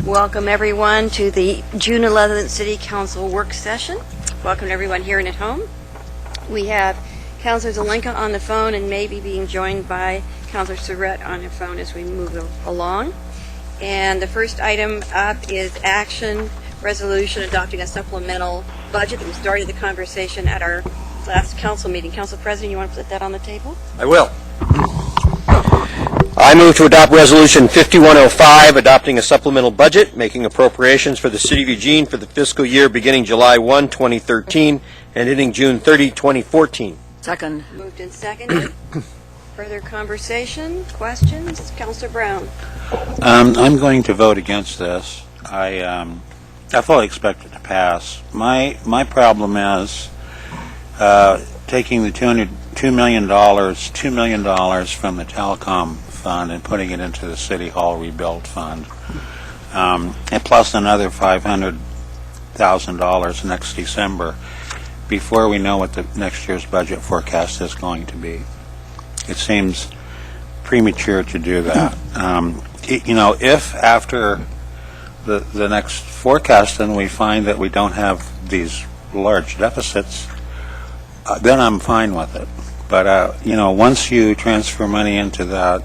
Welcome everyone to the June 11th City Council work session. Welcome to everyone here and at home. We have Councilor Zelenka on the phone and maybe being joined by Councilor Surratt on the phone as we move along. And the first item up is action resolution adopting a supplemental budget. We started the conversation at our last council meeting. Council President, you want to put that on the table? I will. I move to adopt Resolution 5105, adopting a supplemental budget, making appropriations for the City of Eugene for the fiscal year beginning July 1, 2013, and ending June 30, 2014. Second. Moved and seconded. Further conversation, questions? Councilor Brown. I'm going to vote against this. I fully expect it to pass. My problem is taking the $2 million from the telecom fund and putting it into the City Hall rebuild fund, and plus another $500,000 next December before we know what the next year's budget forecast is going to be. It seems premature to do that. If after the next forecast then we find that we don't have these large deficits, then I'm fine with it. But, once you transfer money into that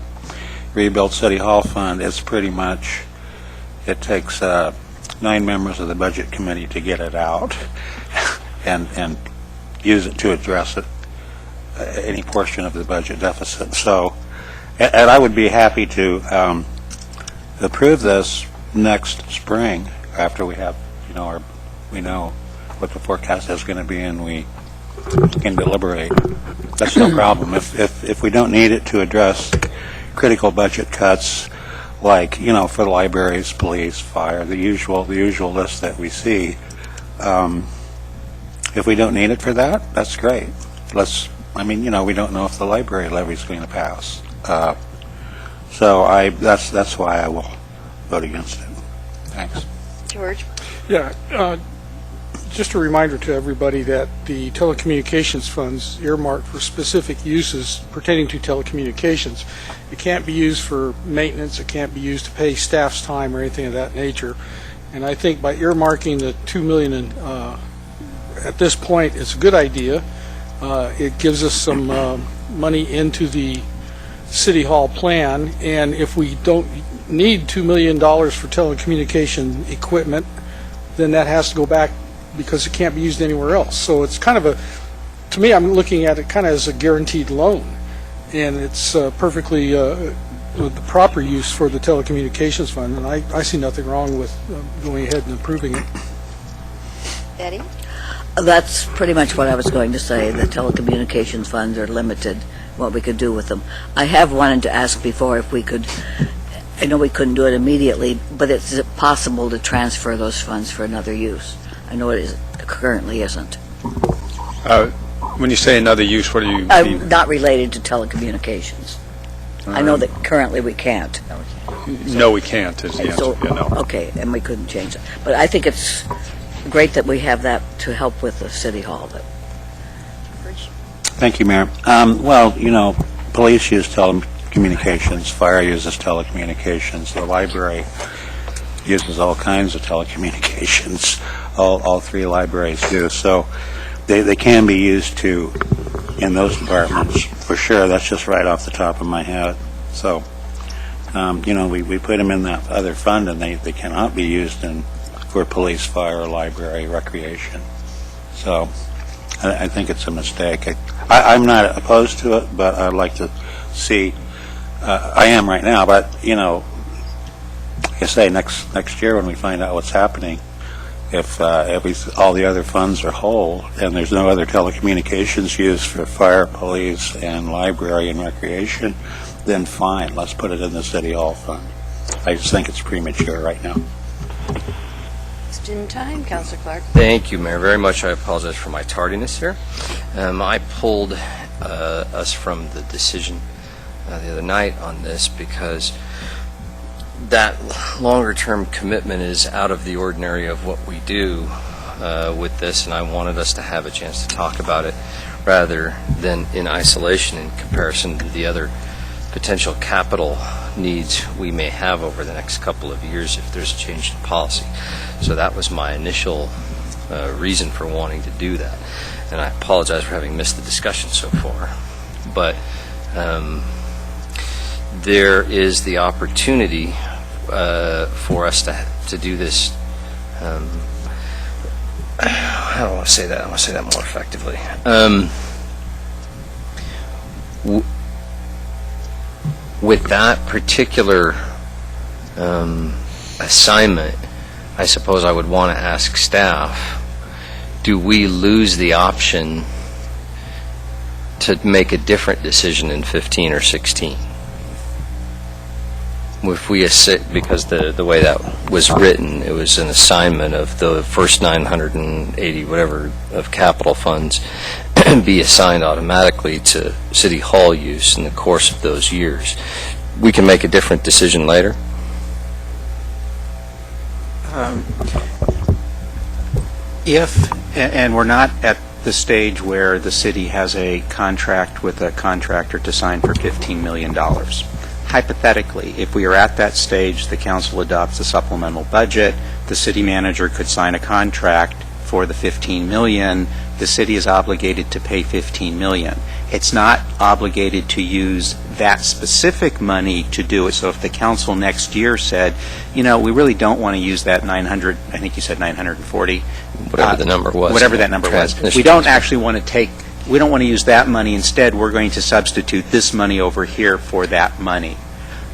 Rebuild City Hall Fund, it's pretty much, it takes 9 members of the Budget Committee to get it out and use it to address it, any portion of the budget deficit. So, and I would be happy to approve this next spring after we have, we know what the forecast is going to be and we can deliberate. That's no problem. If we don't need it to address critical budget cuts, like for the libraries, police, fire, the usual list that we see, if we don't need it for that, that's great. We don't know if the library levy is going to pass. So that's why I will vote against it. Thanks. George. Yeah. Just a reminder to everybody that the telecommunications funds earmarked for specific uses pertaining to telecommunications. It can't be used for maintenance. It can't be used to pay staff's time or anything of that nature. And I think by earmarking the $2 million at this point, it's a good idea. It gives us some money into the City Hall plan. And if we don't need $2 million for telecommunication equipment, then that has to go back because it can't be used anywhere else. So it's kind of to me, I'm looking at it kind of as a guaranteed loan, and it's perfectly the proper use for the telecommunications fund, and I see nothing wrong with going ahead and approving it. Eddie? That's pretty much what I was going to say. The telecommunications funds are limited, what we could do with them. I have wanted to ask before if we could, I know we couldn't do it immediately, but is it possible to transfer those funds for another use? I know it currently isn't. When you say another use, what do you mean? Not related to telecommunications. I know that currently we can't. No, we can't is the answer. So, no. Okay, and we couldn't change it. But I think it's great that we have that to help with the City Hall. Thank you, Mayor. Police use telecommunications, fire uses telecommunications, the library uses all kinds of telecommunications. All 3 libraries do. So they can be used in those departments for sure. That's just right off the top of my head. So, we put them in that other fund and they cannot be used for police, fire, library, recreation. So I think it's a mistake. I'm not opposed to it, but I'd like to see, I am right now, but, like I say, next year when we find out what's happening, if all the other funds are whole and there's no other telecommunications used for fire, police, and library and recreation, then fine, let's put it in the City Hall fund. I just think it's premature right now. Just in time, Councilor Clark. Thank you, Mayor, very much. I apologize for my tardiness here. I pulled us from the decision the other night on this because that longer-term commitment is out of the ordinary of what we do with this, and I wanted us to have a chance to talk about it rather than in isolation in comparison to the other potential capital needs we may have over the next couple of years if there's a change in policy. So that was my initial reason for wanting to do that. And I apologize for having missed the discussion so far. But there is the opportunity for us to do this. How do I want to say that? I want to say that more effectively. With that particular assignment, I suppose I would want to ask staff, do we lose the option to make a different decision in 15 or 16? If we because the way that was written, it was an assignment of the first 980 whatever of capital funds be assigned automatically to City Hall use in the course of those years. We can make a different decision later. And we're not at the stage where the city has a contract with a contractor to sign for $15 million. Hypothetically, if we are at that stage, the council adopts a supplemental budget, the city manager could sign a contract for the $15 million, the city is obligated to pay $15 million. It's not obligated to use that specific money to do it. So if the council next year said, we really don't want to use that 900, I think you said 940. Whatever the number was. Whatever that number was. We don't actually want to we don't want to use that money. Instead, we're going to substitute this money over here for that money.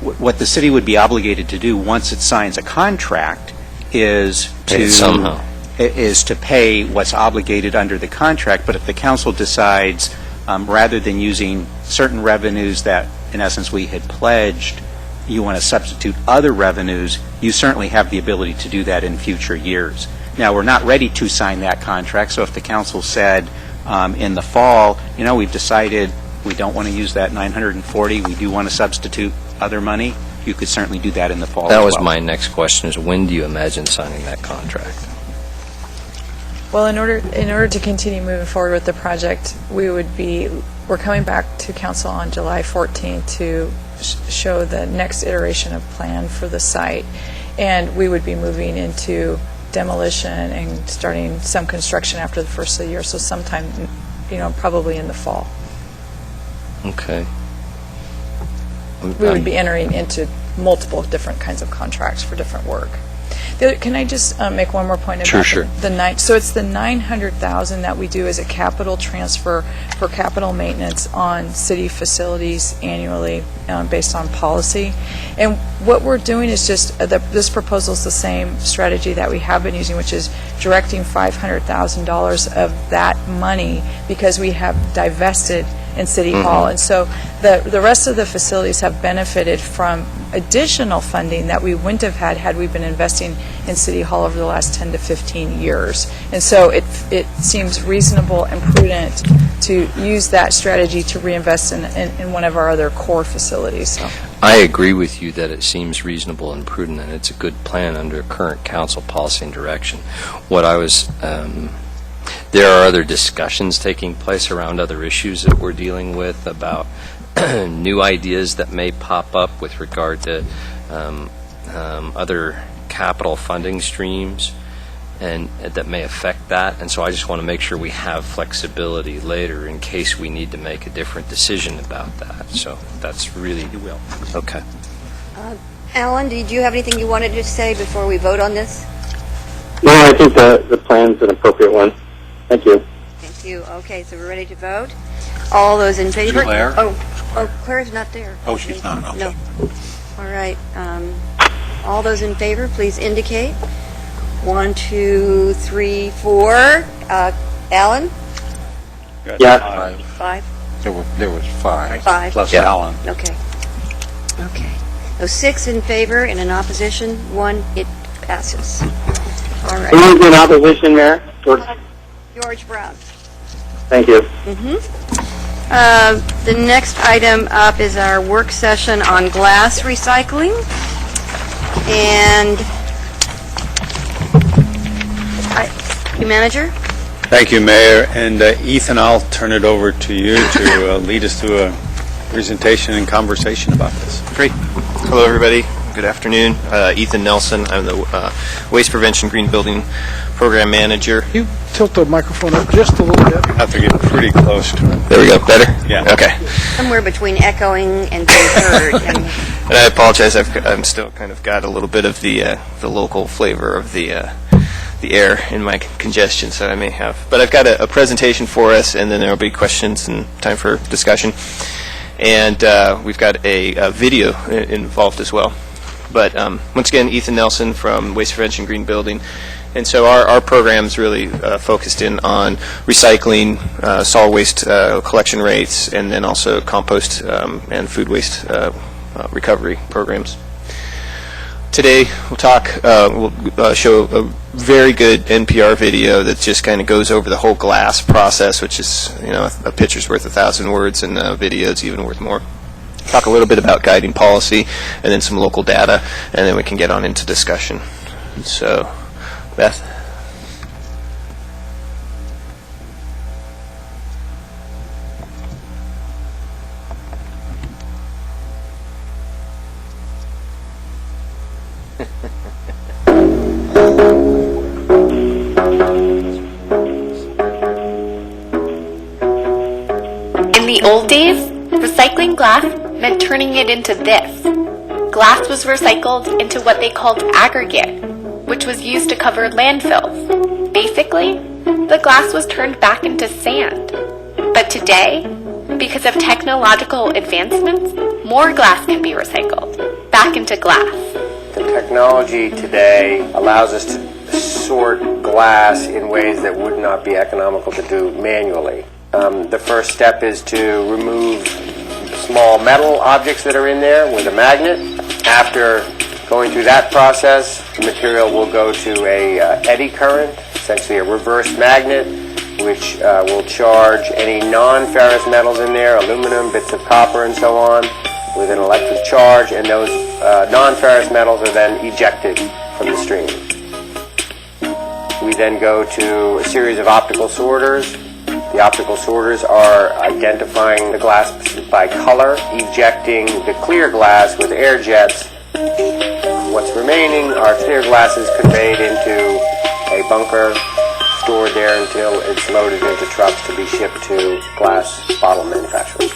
What the city would be obligated to do once it signs a contract is to pay what's obligated under the contract. But if the council decides, rather than using certain revenues that, in essence, we had pledged, you want to substitute other revenues, you certainly have the ability to do that in future years. Now, we're not ready to sign that contract, so if the council said in the fall, we've decided we don't want to use that 940, we do want to substitute other money, you could certainly do that in the fall. That was my next question, is when do you imagine signing that contract? Well, in order to continue moving forward with the project, we're coming back to council on July 14th to show the next iteration of plan for the site, and we would be moving into demolition and starting some construction after the first of the year, so sometime, probably in the fall. Okay. We would be entering into multiple different kinds of contracts for different work. Can I just make one more point about Sure. So it's the $900,000 that we do as a capital transfer for capital maintenance on city facilities annually based on policy. And what we're doing is just, this proposal is the same strategy that we have been using, which is directing $500,000 of that money because we have divested in City Hall. And so the rest of the facilities have benefited from additional funding that we wouldn't have had we been investing in City Hall over the last 10 to 15 years. And so it seems reasonable and prudent to use that strategy to reinvest in one of our other core facilities. So. I agree with you that it seems reasonable and prudent, and it's a good plan under current council policy and direction. There are other discussions taking place around other issues that we're dealing with about new ideas that may pop up with regard to other capital funding streams and that may affect that. And so I just want to make sure we have flexibility later in case we need to make a different decision about that. So that's really... You will. Okay. Alan, did you have anything you wanted to say before we vote on this? No, I think the plan's an appropriate one. Thank you. Thank you. Okay, so we're ready to vote. All those in favor? Claire? Oh, Claire's not there. Oh, she's not, okay. No. All right. All those in favor, please indicate. 1, 2, 3, 4. Alan? Yeah. 5? There was 5. 5. Plus Yeah. Alan. Okay. Okay. So 6 in favor and in opposition, 1, it passes. All right. Who's in opposition, Mayor? George Brown. Thank you. The next item up is our work session on glass recycling. And, the manager? Thank you, Mayor. And Ethan, I'll turn it over to you to lead us through a presentation and conversation about this. Great. Hello, everybody. Good afternoon. Ethan Nelson. I'm the Waste Prevention Green Building Program Manager. You tilt the microphone up just a little bit. I have to get pretty close to it. There we go. Better? Yeah. Okay. Somewhere between echoing and being heard. And I apologize. I'm still kind of got a little bit of the local flavor of the air in my congestion, so I may have. But I've got a presentation for us, and then there will be questions and time for discussion. And we've got a video involved as well. But once again, Ethan Nelson from Waste Prevention Green Building. And so our program's really focused in on recycling, solid waste collection rates, and then also compost and food waste recovery programs. Today we'll show a very good NPR video that just kind of goes over the whole glass process, which is, a picture's worth 1,000 words, and a video's even worth more. Talk a little bit about guiding policy, and then some local data, and then we can get on into discussion. So, Beth? In the old days, recycling glass meant turning it into this. Glass was recycled into what they called aggregate, which was used to cover landfills. Basically, the glass was turned back into sand. But today, because of technological advancements, more glass can be recycled back into glass. The technology today allows us to sort glass in ways that would not be economical to do manually. The first step is to remove small metal objects that are in there with a magnet. After going through that process, the material will go to a eddy current, essentially a reverse magnet, which will charge any non-ferrous metals in there, aluminum, bits of copper, and so on, with an electric charge, and those non-ferrous metals are then ejected from the stream. We then go to a series of optical sorters. The optical sorters are identifying the glass by color, ejecting the clear glass with air jets. What's remaining are clear glasses conveyed into a bunker, stored there until it's loaded into trucks to be shipped to glass bottle manufacturers.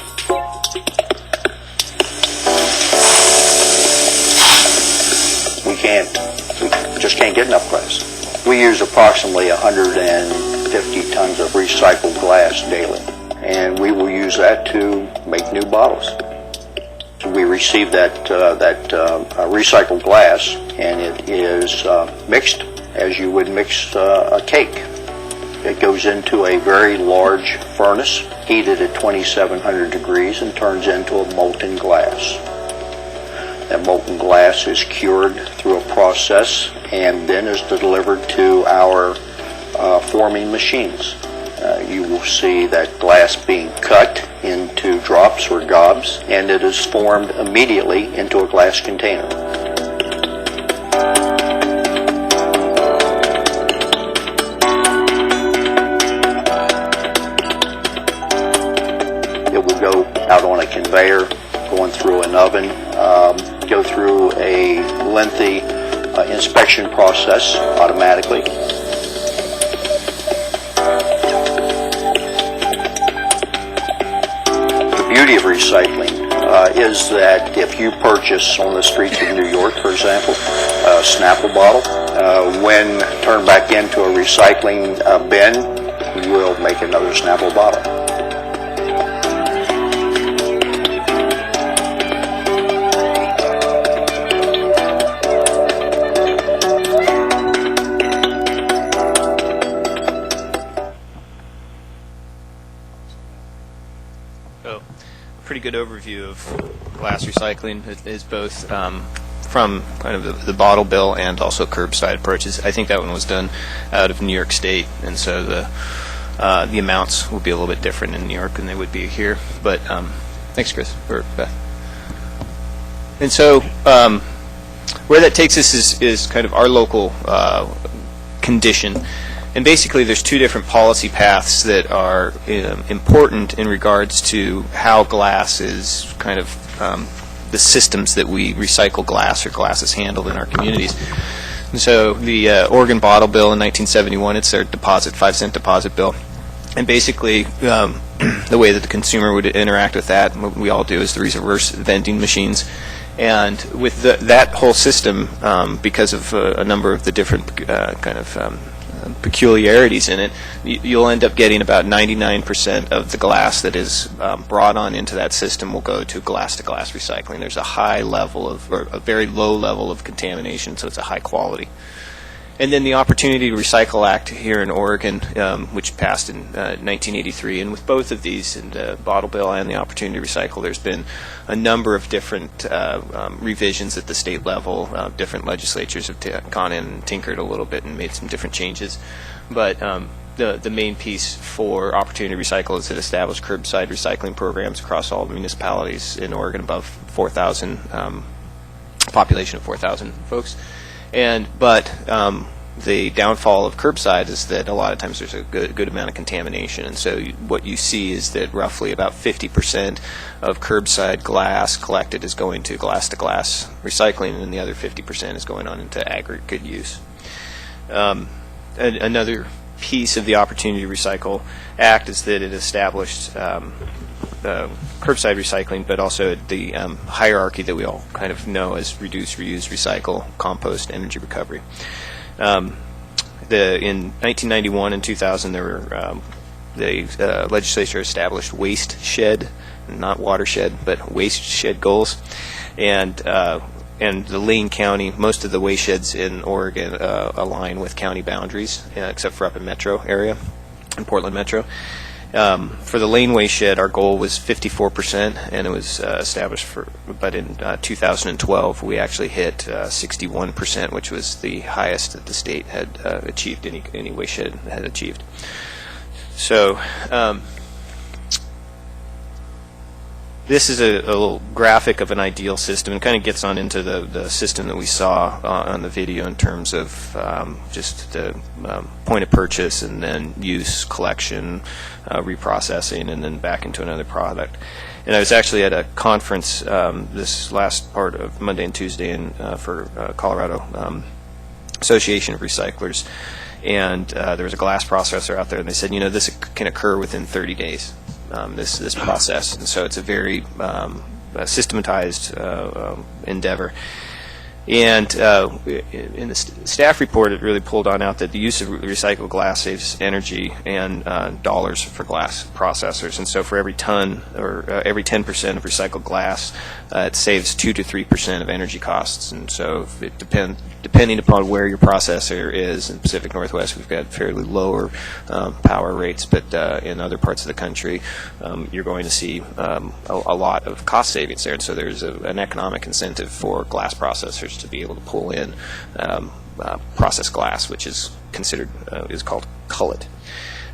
We just can't get enough glass. We use approximately 150 tons of recycled glass daily, and we will use that to make new bottles. So we receive that recycled glass, and it is mixed as you would mix a cake. It goes into a very large furnace, heated at 2,700 degrees, and turns into a molten glass. That molten glass is cured through a process and then is delivered to our forming machines. You will see that glass being cut into drops or gobs, and it is formed immediately into a glass container. It will go out on a conveyor, going through an oven, go through a lengthy inspection process automatically. The beauty of recycling is that if you purchase on the streets of New York, for example, a Snapple bottle, when turned back into a recycling bin, you will make another Snapple bottle. Pretty good overview of glass recycling. It is both from kind of the bottle bill and also curbside approaches. I think that one was done out of New York State, and so the amounts will be a little bit different in New York than they would be here. But thanks, Chris, or Beth. And so where that takes us is kind of our local condition. And basically, there's two different policy paths that are important in regards to how glass is kind of the systems that we recycle glass or glass is handled in our communities. And so the Oregon Bottle Bill in 1971, it's their deposit, 5-cent deposit bill. And basically, the way that the consumer would interact with that, what we all do, is these reverse vending machines. And with that whole system, because of a number of the different kind of peculiarities in it, you'll end up getting about 99% of the glass that is brought on into that system will go to glass-to-glass recycling. There's a high level of, or a very low level of contamination, so it's a high quality. And then the Opportunity to Recycle Act here in Oregon, which passed in 1983, and with both of these, in the Bottle Bill and the Opportunity to Recycle, there's been a number of different revisions at the state level. Different legislatures have gone in and tinkered a little bit and made some different changes. But the main piece for Opportunity to Recycle is it established curbside recycling programs across all the municipalities in Oregon above 4,000, population of 4,000 folks. But the downfall of curbside is that a lot of times there's a good amount of contamination, and so what you see is that roughly about 50% of curbside glass collected is going to glass-to-glass recycling, and the other 50% is going on into aggregate use. Another piece of the Opportunity to Recycle Act is that it established curbside recycling, but also the hierarchy that we all kind of know as reduce, reuse, recycle, compost, energy recovery. In 1991 and 2000, there were the legislature established waste shed, not watershed, but waste shed goals, and the Lane County, most of the waste sheds in Oregon align with county boundaries, except for up in Metro area, in Portland Metro. For the laneway shed, our goal was 54%, and it was established but in 2012, we actually hit 61%, which was the highest that the state had achieved, any way shed had achieved. So, this is a little graphic of an ideal system. It kind of gets on into the system that we saw on the video in terms of just the point of purchase and then use, collection, reprocessing, and then back into another product. And I was actually at a conference this last part of Monday and Tuesday for Colorado Association of Recyclers, and there was a glass processor out there, and they said, this can occur within 30 days. This process, and so it's a very systematized endeavor. And in the staff report, it really pulled out that the use of recycled glass saves energy and dollars for glass processors. And so for every ton or every 10% of recycled glass, it saves 2 to 3% of energy costs. And so it depending upon where your processor is, in Pacific Northwest, we've got fairly lower power rates, but in other parts of the country, you're going to see a lot of cost savings there. And so there's an economic incentive for glass processors to be able to pull in processed glass, which is considered is called cullet,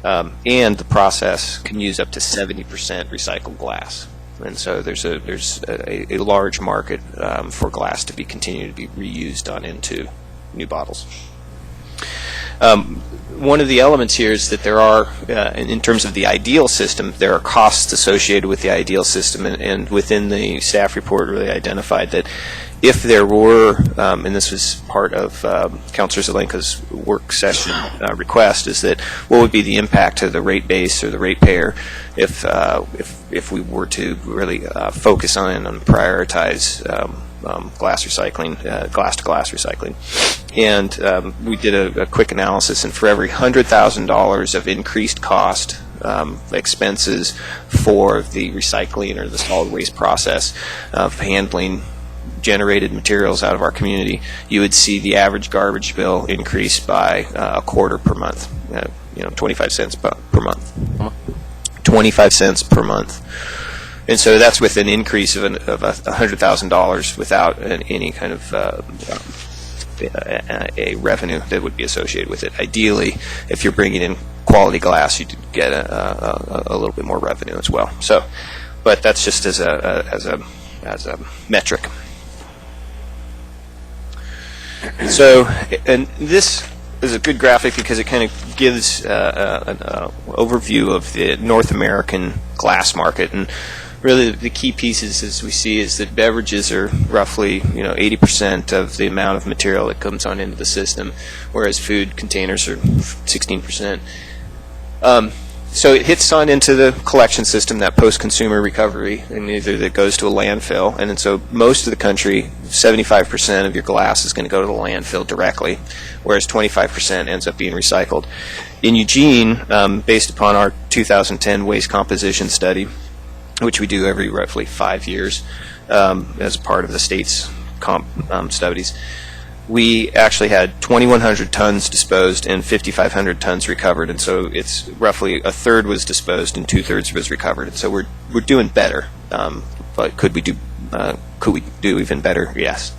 and the process can use up to 70% recycled glass. And so there's a large market for glass to be continued to be reused on into new bottles. One of the elements here is that there are, in terms of the ideal system, there are costs associated with the ideal system, and within the staff report really identified that if there were, and this was part of Councilor Zelenka's work session request, is that what would be the impact to the rate base or the ratepayer if we were to really focus on and prioritize glass recycling, glass-to-glass recycling. And we did a quick analysis, and for every $100,000 of increased cost expenses for the recycling or the solid waste process of handling generated materials out of our community, you would see the average garbage bill increase by a quarter per month, 25 cents per month. 25 cents per month. And so that's with an increase of $100,000 without any kind of a revenue that would be associated with it. Ideally, if you're bringing in quality glass, you'd get a little bit more revenue as well. So, but that's just as a metric. So, and this is a good graphic because it kind of gives an overview of the North American glass market. And really the key pieces, as we see, is that beverages are roughly 80% of the amount of material that comes on into the system, whereas food containers are 16%. So it hits on into the collection system, that post-consumer recovery, and either that goes to a landfill, and then so most of the country, 75% of your glass is going to go to the landfill directly, whereas 25% ends up being recycled. In Eugene, based upon our 2010 waste composition study, which we do every roughly 5 years as part of the state's studies, we actually had 2,100 tons disposed and 5,500 tons recovered, and so it's roughly a third was disposed and 2/3 was recovered. And so we're doing better, but could we do even better? Yes.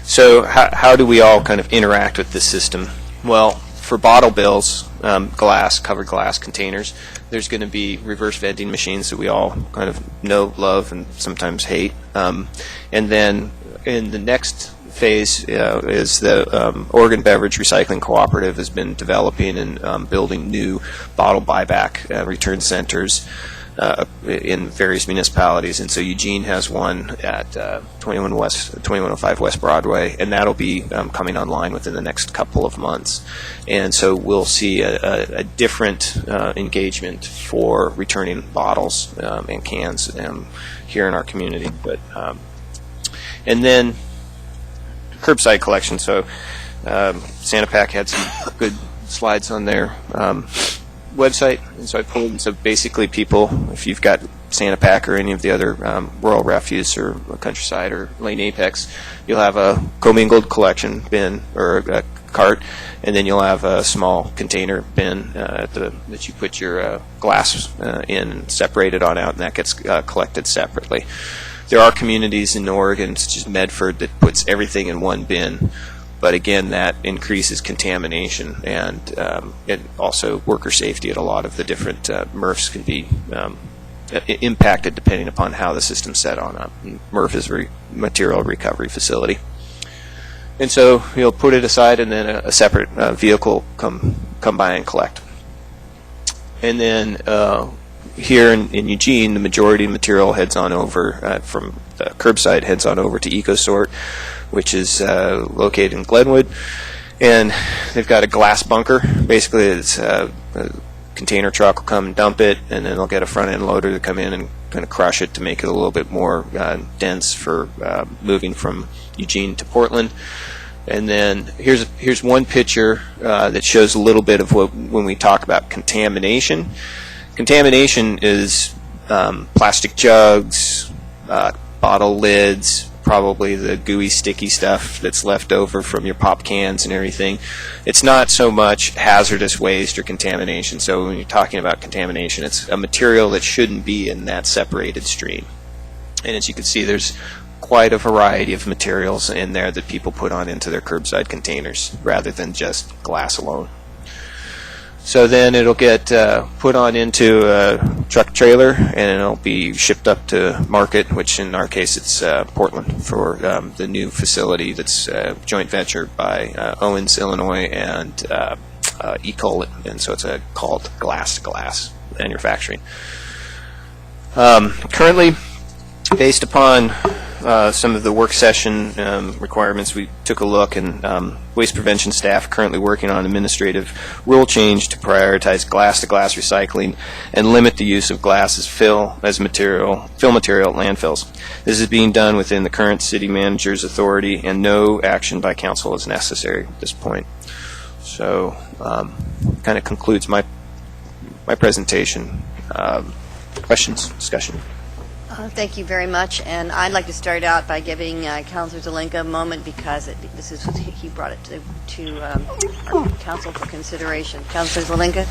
So how do we all kind of interact with this system? Well, for bottle bills, covered glass containers, there's going to be reverse vending machines that we all kind of know, love, and sometimes hate. And then in the next phase is the Oregon Beverage Recycling Cooperative has been developing and building new bottle buyback return centers in various municipalities. And so Eugene has one at 2105 West Broadway, and that'll be coming online within the next couple of months. And so we'll see a different engagement for returning bottles and cans here in our community. But and then curbside collection. So Santa Pac had some good slides on their website, and so I pulled. So basically, people, if you've got Santa Pac or any of the other rural refuse or Countryside or Lane Apex, you'll have a commingled collection bin or a cart, and then you'll have a small container bin that you put your glass in and separate it on out, and that gets collected separately. There are communities in Oregon, such as Medford, that puts everything in one bin. But again, that increases contamination and also worker safety at a lot of the different MRFs can be impacted depending upon how the system's set on up. MRF is a material recovery facility. And so you'll put it aside, and then a separate vehicle come by and collect. And then here in Eugene, the majority of material heads on over from the curbside heads on over to EcoSort, which is located in Glenwood, and they've got a glass bunker. Basically, it's a container truck will come and dump it, and then they'll get a front-end loader to come in and kind of crush it to make it a little bit more dense for moving from Eugene to Portland. And then here's one picture that shows a little bit of what when we talk about contamination. Contamination is plastic jugs, bottle lids, probably the gooey, sticky stuff that's left over from your pop cans and everything. It's not so much hazardous waste or contamination. So when you're talking about contamination, it's a material that shouldn't be in that separated stream. And as you can see, there's quite a variety of materials in there that people put on into their curbside containers rather than just glass alone. So then it'll get put on into a truck trailer, and it'll be shipped up to market, which in our case it's Portland for the new facility that's a joint venture by Owens, Illinois, and Ecolin, and so it's called glass-to-glass manufacturing. Currently, based upon some of the work session requirements, we took a look, and waste prevention staff currently working on administrative rule change to prioritize glass-to-glass recycling and limit the use of glass as fill material at landfills. This is being done within the current city manager's authority, and no action by council is necessary at this point. So, kind of concludes my presentation. Questions, discussion? Thank you very much, and I'd like to start out by giving Councilor Zelenka a moment because this is he brought it to our council for consideration. Councilor Zelenka.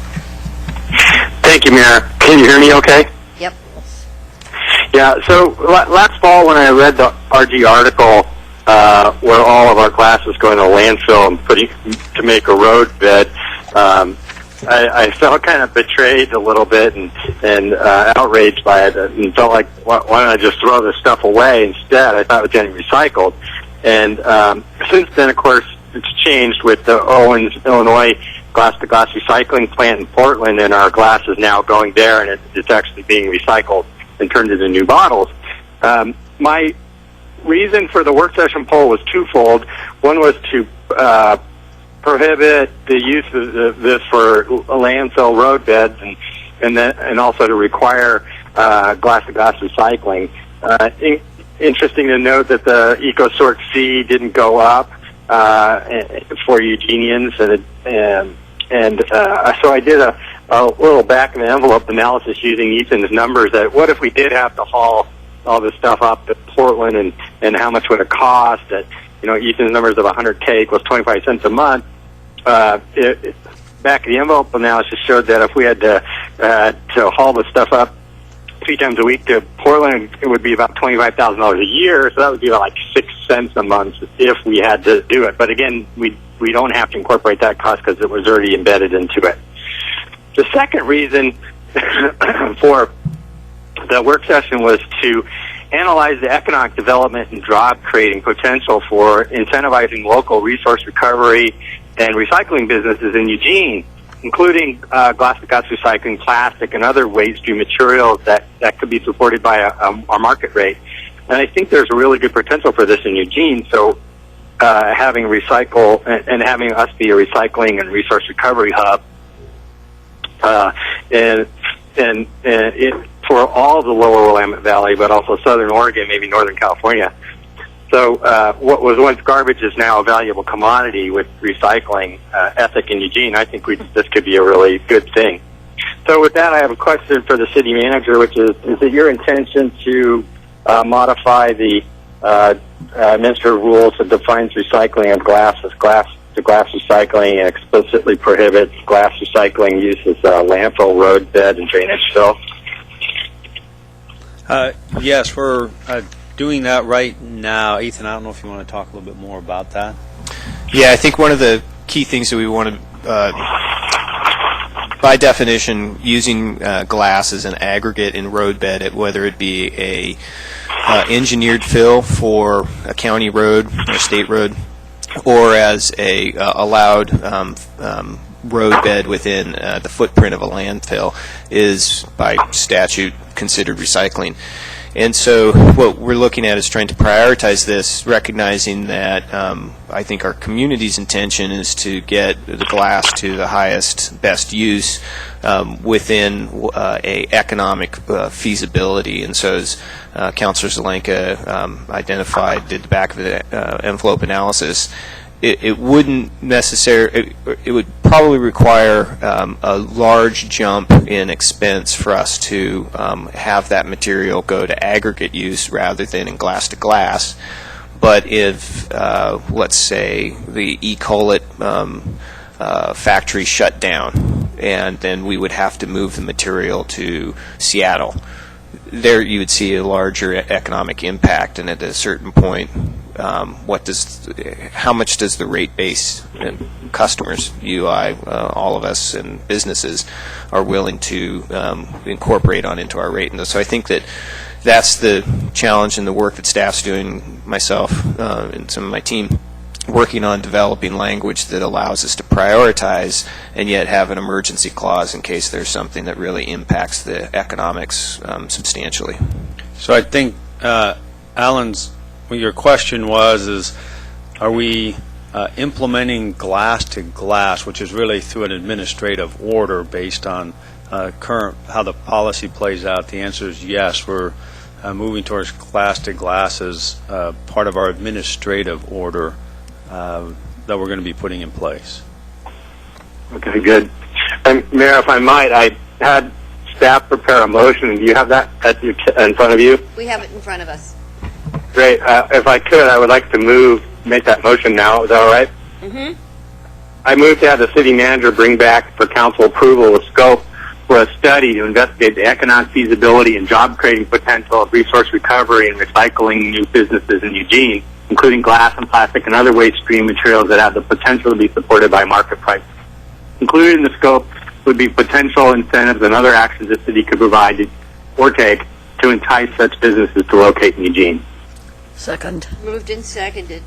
Thank you, Mayor. Can you hear me okay? Yep. Yeah, so last fall when I read the RG article where all of our glass is going to landfill and to make a road bed, I felt kind of betrayed a little bit and outraged by it, and felt like, why don't I just throw this stuff away instead? I thought it was getting recycled. And since then, of course, it's changed with the Owens, Illinois glass-to-glass recycling plant in Portland, and our glass is now going there, and it's actually being recycled and turned into new bottles. My reason for the work session poll was twofold. One was to prohibit the use of this for landfill road beds, and also to require glass-to-glass recycling. Interesting to note that the EcoSort fee didn't go up for Eugenians, so I did a little back-of-the-envelope analysis using Ethan's numbers. That what if we did have to haul all this stuff up to Portland, and how much would it cost? That Ethan's numbers of $100K equals 25 cents a month. Back-of-the-envelope analysis showed that if we had to haul the stuff up 3 times a week to Portland, it would be about $25,000 a year, so that would be about like 6 cents a month if we had to do it. But again, we don't have to incorporate that cost because it was already embedded into it. The second reason for the work session was to analyze the economic development and job-creating potential for incentivizing local resource recovery and recycling businesses in Eugene, including glass-to-glass recycling, plastic, and other waste stream materials that could be supported by our market rate. And I think there's a really good potential for this in Eugene. So having recycle and having us be a recycling and resource recovery hub, and it for all the lower Willamette Valley, but also Southern Oregon, maybe Northern California. So what was once garbage is now a valuable commodity with recycling ethic in Eugene. I think this could be a really good thing. So with that, I have a question for the city manager, which is it your intention to modify the administrative rules that defines recycling of glass as glass-to-glass recycling and explicitly prohibits glass recycling use as landfill, road bed, and drainage fill? Yes, we're doing that right now. Ethan, I don't know if you want to talk a little bit more about that. Yeah, I think one of the key things that we want to, by definition, using glass as an aggregate in roadbed, whether it be a engineered fill for a county road or state road, or as a allowed roadbed within the footprint of a landfill, is by statute considered recycling. And so what we're looking at is trying to prioritize this, recognizing that I think our community's intention is to get the glass to the highest, best use within a economic feasibility. And so as Councilor Zelenka identified, did the back of the envelope analysis, it wouldn't necessarily, it would probably require a large jump in expense for us to have that material go to aggregate use rather than in glass to glass. But if, let's say, the E. Collet factory shut down, and then we would have to move the material to Seattle, there you would see a larger economic impact, and at a certain point, how much does the rate base and customers, UI, all of us, and businesses are willing to incorporate into our rate? And so I think that's the challenge in the work that staff's doing, myself and some of my team, working on developing language that allows us to prioritize and yet have an emergency clause in case there's something that really impacts the economics substantially. So I think Alan's, what your question is are we implementing glass to glass, which is really through an administrative order based on current how the policy plays out? The answer is yes. We're moving towards glass to glass as part of our administrative order that we're going to be putting in place. Okay, good. And Mayor, if I might, I had staff prepare a motion. Do you have that in front of you? We have it in front of us. Great. If I could, I would like to make that motion now. Is that all right? Mm-hmm. I move to have the city manager bring back for council approval a scope for a study to investigate the economic feasibility and job-creating potential of resource recovery and recycling new businesses in Eugene, including glass and plastic and other waste stream materials that have the potential to be supported by market price. Included in the scope would be potential incentives and other actions the city could provide or take to entice such businesses to locate in Eugene. Second. Moved and seconded.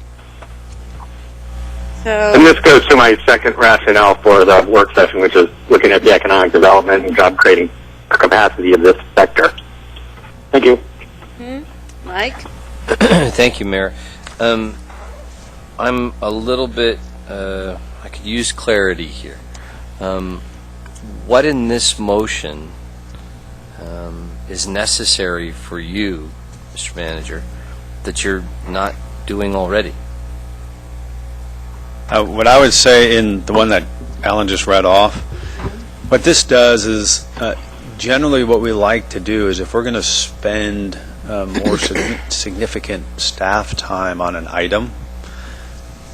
And So, this goes to my second rationale for the work session, which is looking at the economic development and job creating capacity of this sector. Thank you. Mike? Thank you, Mayor. I'm a little bit, I could use clarity here. What in this motion is necessary for you, Mr. Manager, that you're not doing already? What I would say in the one that Alan just read off, what this does is generally what we like to do is if we're going to spend more significant staff time on an item,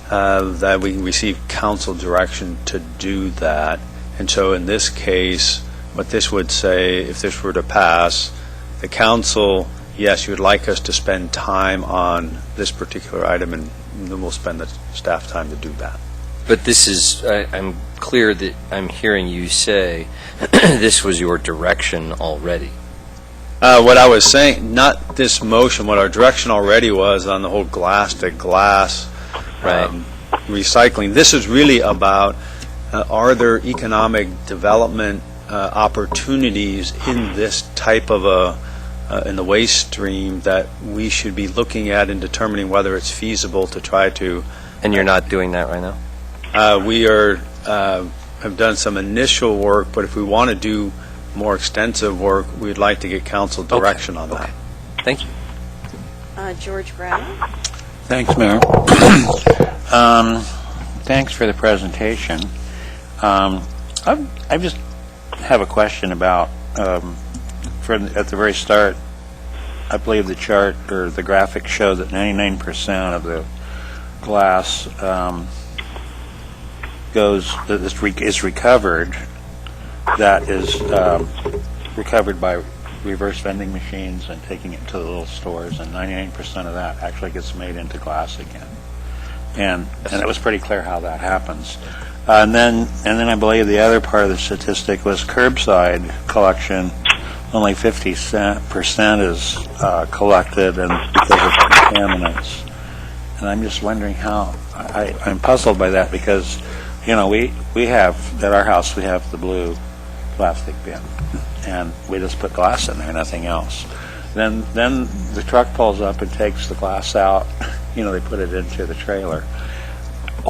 that we receive council direction to do that. And so in this case, what this would say, if this were to pass, the council, yes, you would like us to spend time on this particular item, and then we'll spend the staff time to do that. But this is, I'm clear that I'm hearing you say this was your direction already. What I was saying, not this motion, what our direction already was on the whole glass-to-glass recycling. This is really about are there economic development opportunities in this type of in the waste stream that we should be looking at and determining whether it's feasible to try to. And you're not doing that right now? We are have done some initial work, but if we want to do more extensive work, we'd like to get council direction on that. Thank you. George Brown? Thanks, Mayor. Thanks for the presentation. I just have a question about, at the very start, I believe the chart or the graphic showed that 99% of the glass is recovered. That is recovered by reverse vending machines and taking it to the little stores, and 99% of that actually gets made into glass again. And it was pretty clear how that happens. And then I believe the other part of the statistic was curbside collection. Only 50% is collected, and because of contaminants. And I'm just wondering how. I'm puzzled by that because, we have at our house we have the blue plastic bin, and we just put glass in there, nothing else. Then the truck pulls up and takes the glass out. They put it into the trailer.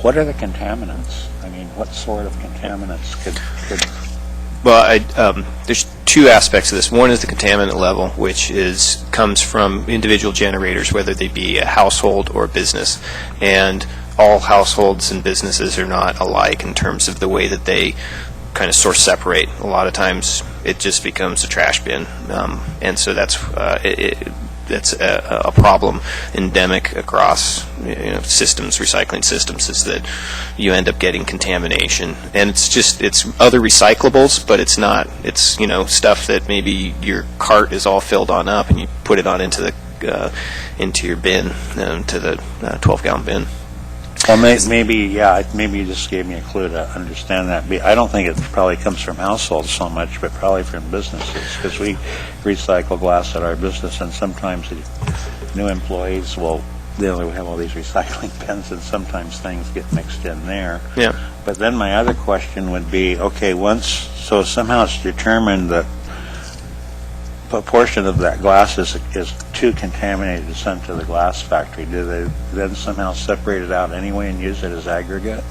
What are the contaminants? I mean, what sort of contaminants could Well, there's two aspects of this. One is the contaminant level, which comes from individual generators, whether they be a household or a business. And all households and businesses are not alike in terms of the way that they kind of source separate. A lot of times it just becomes a trash bin. And so that's a problem endemic across systems, recycling systems, is that you end up getting contamination. And it's other recyclables, but it's not. It's stuff that maybe your cart is all filled on up and you put it on into your bin, to the 12-gallon bin. Well, maybe you just gave me a clue to understand that. I don't think it probably comes from households so much, but probably from businesses, because we recycle glass at our business, and sometimes new employees we have all these recycling bins, and sometimes things get mixed in there. Yeah. But then my other question would be, okay, so somehow it's determined that a portion of that glass is too contaminated to send to the glass factory. Do they then somehow separate it out anyway and use it as aggregate?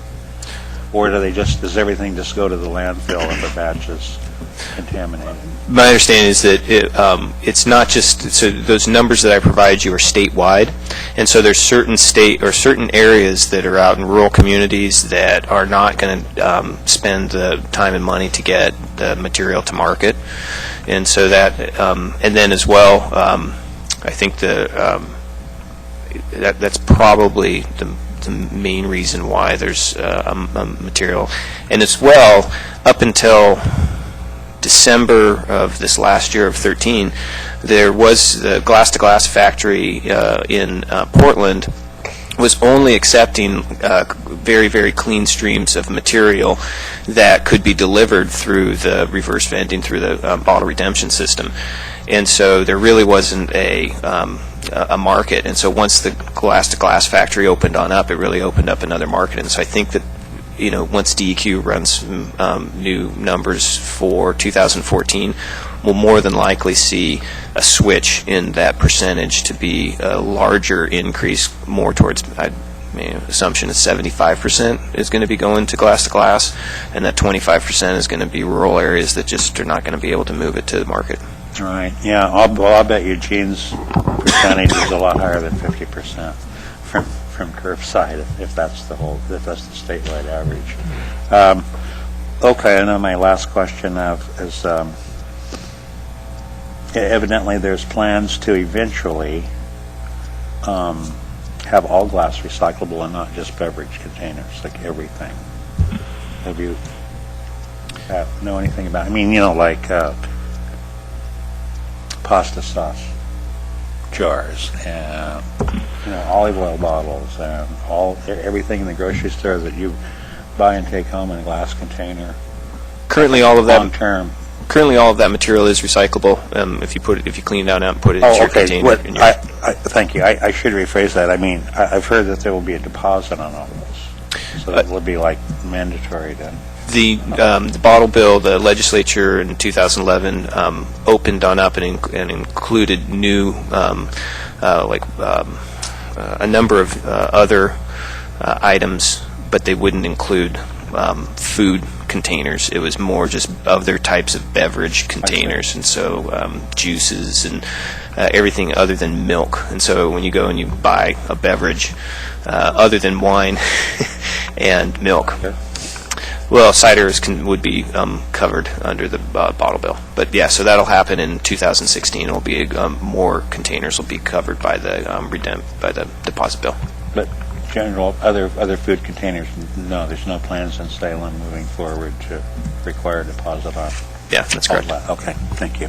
Or does everything just go to the landfill if a batch is contaminated? My understanding is that it's not just, so those numbers that I provide you are statewide, and so there's certain areas that are out in rural communities that are not going to spend the time and money to get the material to market. And so that, and then as well, I think that's probably the main reason why there's a material. And as well, up until December of this last year of 13, there was the glass-to-glass factory in Portland was only accepting very, very clean streams of material that could be delivered through the reverse vending, through the bottle redemption system. And so there really wasn't a market. And so once the glass-to-glass factory opened on up, it really opened up another market. And so I think that, once DEQ runs new numbers for 2014, we'll more than likely see a switch in that percentage to be a larger increase, more towards, assumption is 75% is going to be going to glass, and that 25% is going to be rural areas that just are not going to be able to move it to the market. All right, yeah, I'll bet Eugene's percentage is a lot higher than 50% from curbside, if that's the statewide average. Okay, and then my last question is, evidently there's plans to eventually have all glass recyclable and not just beverage containers, like everything. Have you know anything about? I mean, like pasta sauce jars and olive oil bottles and everything in the grocery store that you buy and take home in a glass container. Currently, all of that long term. Currently, all of that material is recyclable. If you clean it out and put it into your container. Thank you. I should rephrase that. I mean, I've heard that there will be a deposit on all this, so that will be like mandatory to. The bottle bill, the legislature in 2011 opened on up and included new, a number of other items, but they wouldn't include food containers. It was more just other types of beverage containers, and so juices and everything other than milk. And so when you go and you buy a beverage other than wine and milk, well, ciders would be covered under the bottle bill. But yeah, so that'll happen in 2016. It'll be more containers will be covered by the deposit bill. But general other food containers, no, there's no plans in Salem moving forward to require deposit on. Yeah, that's correct. Okay, thank you.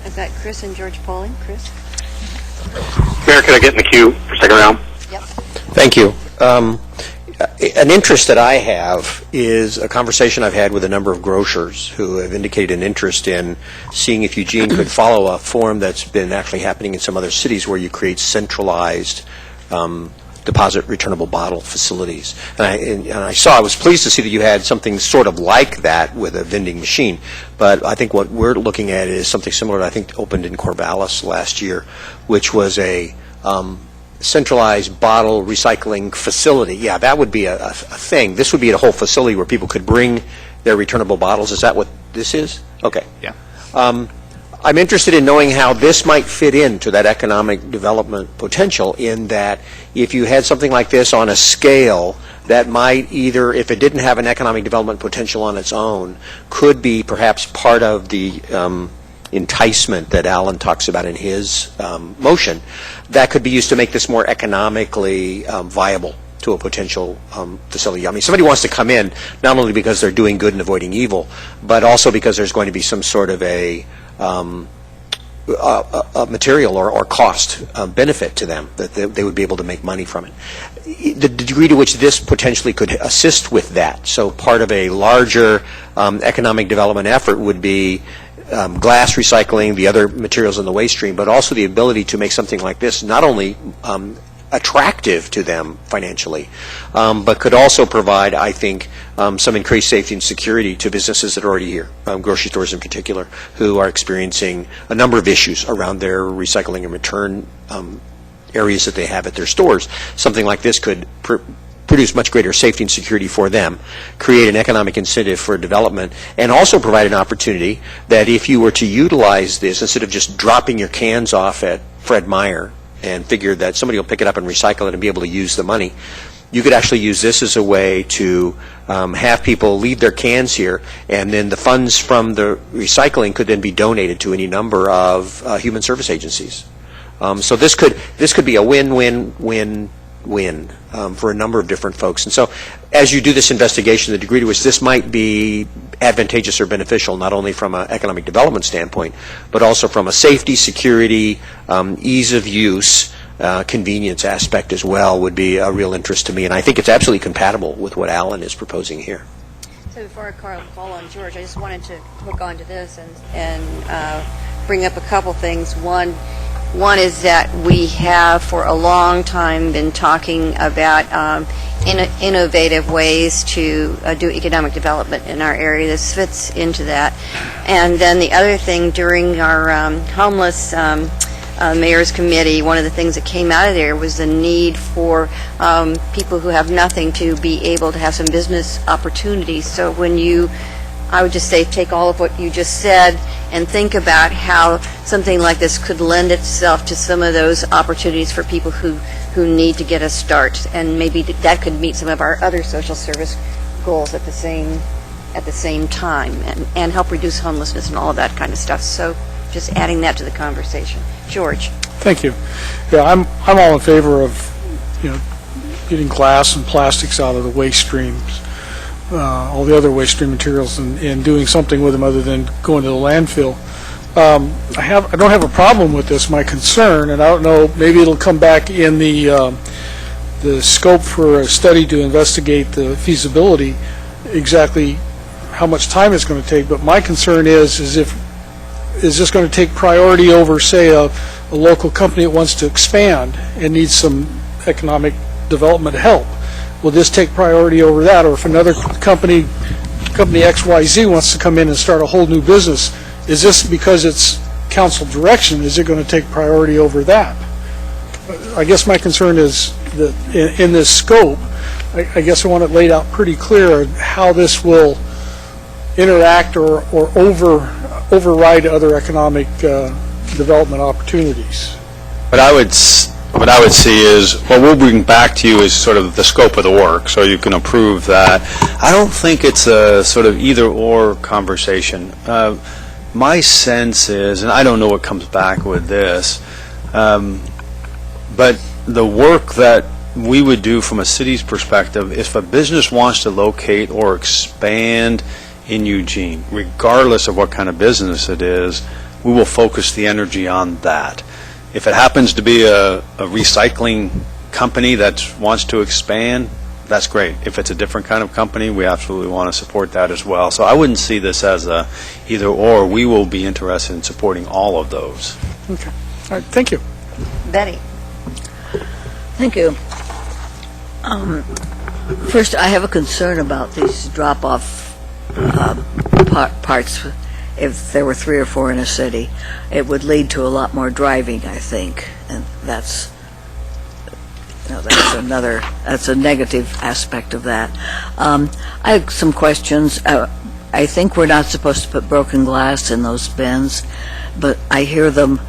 I've got Chris and George Pauling. Chris? Mayor, could I get in the queue for second round? Yep. Thank you. An interest that I have is a conversation I've had with a number of grocers who have indicated an interest in seeing if Eugene could follow a form that's been actually happening in some other cities where you create centralized deposit returnable bottle facilities. And I was pleased to see that you had something sort of like that with a vending machine. But I think what we're looking at is something similar that I think opened in Corvallis last year, which was a centralized bottle recycling facility. Yeah, that would be a thing. This would be a whole facility where people could bring their returnable bottles. Is that what this is? Okay. Yeah. I'm interested in knowing how this might fit into that economic development potential, in that if you had something like this on a scale that might either, if it didn't have an economic development potential on its own, could be perhaps part of the enticement that Alan talks about in his motion, that could be used to make this more economically viable to a potential facility. I mean, somebody wants to come in not only because they're doing good and avoiding evil, but also because there's going to be some sort of a material or cost benefit to them, that they would be able to make money from it. The degree to which this potentially could assist with that, so part of a larger economic development effort would be glass recycling, the other materials in the waste stream, but also the ability to make something like this not only attractive to them financially, but could also provide, I think, some increased safety and security to businesses that are already here, grocery stores in particular, who are experiencing a number of issues around their recycling and return areas that they have at their stores. Something like this could produce much greater safety and security for them, create an economic incentive for development, and also provide an opportunity that if you were to utilize this, instead of just dropping your cans off at Fred Meyer and figure that somebody will pick it up and recycle it and be able to use the money, you could actually use this as a way to have people leave their cans here, and then the funds from the recycling could then be donated to any number of human service agencies. So this could be a win-win-win-win for a number of different folks. And so as you do this investigation, the degree to which this might be advantageous or beneficial, not only from an economic development standpoint, but also from a safety, security, ease of use, convenience aspect as well would be a real interest to me, and I think it's absolutely compatible with what Alan is proposing here. So before I call on George, I just wanted to hook onto this and bring up a couple things. One is that we have for a long time been talking about innovative ways to do economic development in our area. This fits into that. And then the other thing, during our homeless mayor's committee, one of the things that came out of there was the need for people who have nothing to be able to have some business opportunities. So I would just say, take all of what you just said and think about how something like this could lend itself to some of those opportunities for people who need to get a start, and maybe that could meet some of our other social service goals at the same time, and help reduce homelessness and all of that kind of stuff. So just adding that to the conversation. George. Thank you. Yeah, I'm all in favor of, getting glass and plastics out of the waste streams, all the other waste stream materials, and doing something with them other than going to the landfill. I don't have a problem with this. My concern, and I don't know, maybe it'll come back in the scope for a study to investigate the feasibility, exactly how much time it's going to take. But my concern is this going to take priority over, say, a local company that wants to expand and needs some economic development help? Will this take priority over that? Or if another company XYZ wants to come in and start a whole new business, is this, because it's council direction, is it going to take priority over that? I guess my concern is that in this scope, I guess I want it laid out pretty clear how this will interact or override other economic development opportunities. What I would see is, what we'll bring back to you is sort of the scope of the work, so you can approve that. I don't think it's a sort of either-or conversation. My sense is, and I don't know what comes back with this, but the work that we would do from a city's perspective, if a business wants to locate or expand in Eugene, regardless of what kind of business it is, we will focus the energy on that. If it happens to be a recycling company that wants to expand, that's great. If it's a different kind of company, we absolutely want to support that as well. So I wouldn't see this as a either or. We will be interested in supporting all of those. Okay. All right. Thank you. Betty. Thank you. First, I have a concern about these drop-off parts. If there were 3 or 4 in a city, it would lead to a lot more driving, I think, and that's a negative aspect of that. I have some questions. I think we're not supposed to put broken glass in those bins, but I hear them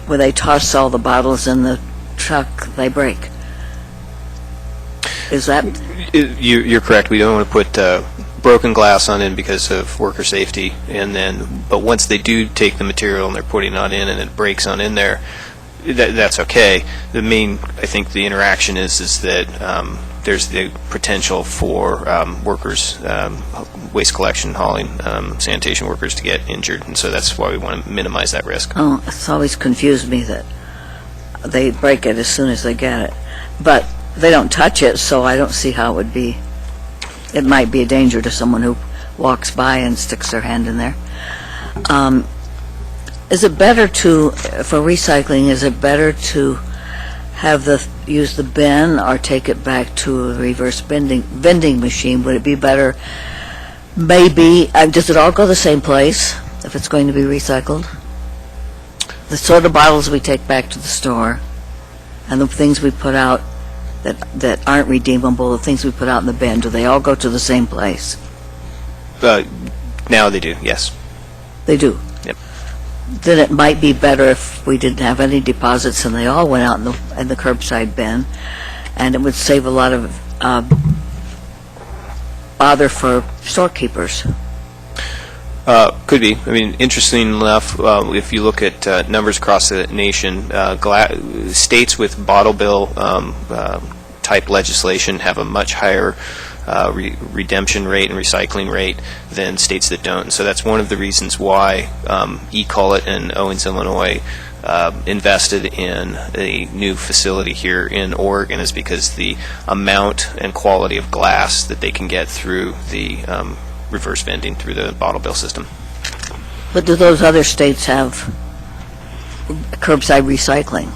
when they toss all the bottles in the truck, they break. Is that? You're correct. We don't want to put broken glass on in because of worker safety, but once they do take the material and they're putting it on in and it breaks on in there, that's okay. The main, I think, the interaction is that there's the potential for workers, waste collection, hauling, sanitation workers to get injured, and so that's why we want to minimize that risk. Oh, it's always confused me that they break it as soon as they get it, but they don't touch it, so I don't see how it would be. It might be a danger to someone who walks by and sticks their hand in there. Is it better for recycling, is it better to use the bin or take it back to a reverse vending machine? Would it be better, maybe, does it all go the same place if it's going to be recycled? The soda bottles we take back to the store and the things we put out that aren't redeemable, the things we put out in the bin, do they all go to the same place? Now they do, yes. They do? Yep. Then it might be better if we didn't have any deposits and they all went out in the curbside bin, and it would save a lot of bother for storekeepers. Could be. I mean, interesting enough, if you look at numbers across the nation, states with bottle bill type legislation have a much higher redemption rate and recycling rate than states that don't. And so that's one of the reasons why eCall-It and Owens, Illinois invested in a new facility here in Oregon, is because the amount and quality of glass that they can get through the reverse vending through the bottle bill system. But do those other states have curbside recycling?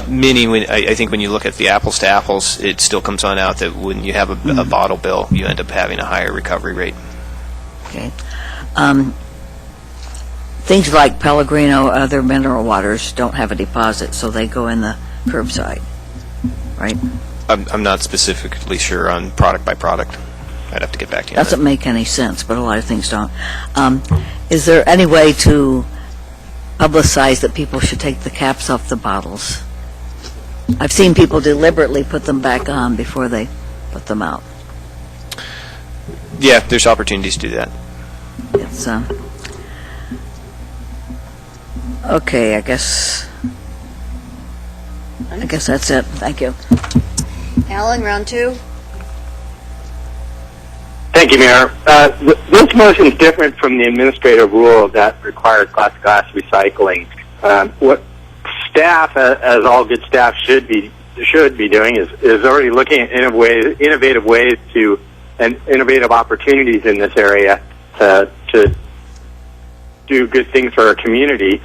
Many, I think when you look at the apples to apples, it still comes on out that when you have a bottle bill, you end up having a higher recovery rate. Okay. Things like Pellegrino, other mineral waters don't have a deposit, so they go in the curbside, right? I'm not specifically sure on product by product. I'd have to get back to you on that. Doesn't make any sense, but a lot of things don't. Is there any way to publicize that people should take the caps off the bottles? I've seen people deliberately put them back on before they put them out. Yeah, there's opportunities to do that. It's okay. I guess that's it. Thank you. Alan, round two. Thank you, Mayor. This motion is different from the administrative rule that requires glass-to-glass recycling. What staff, as all good staff should be doing, is already looking at innovative ways to and innovative opportunities in this area to do good things for our community.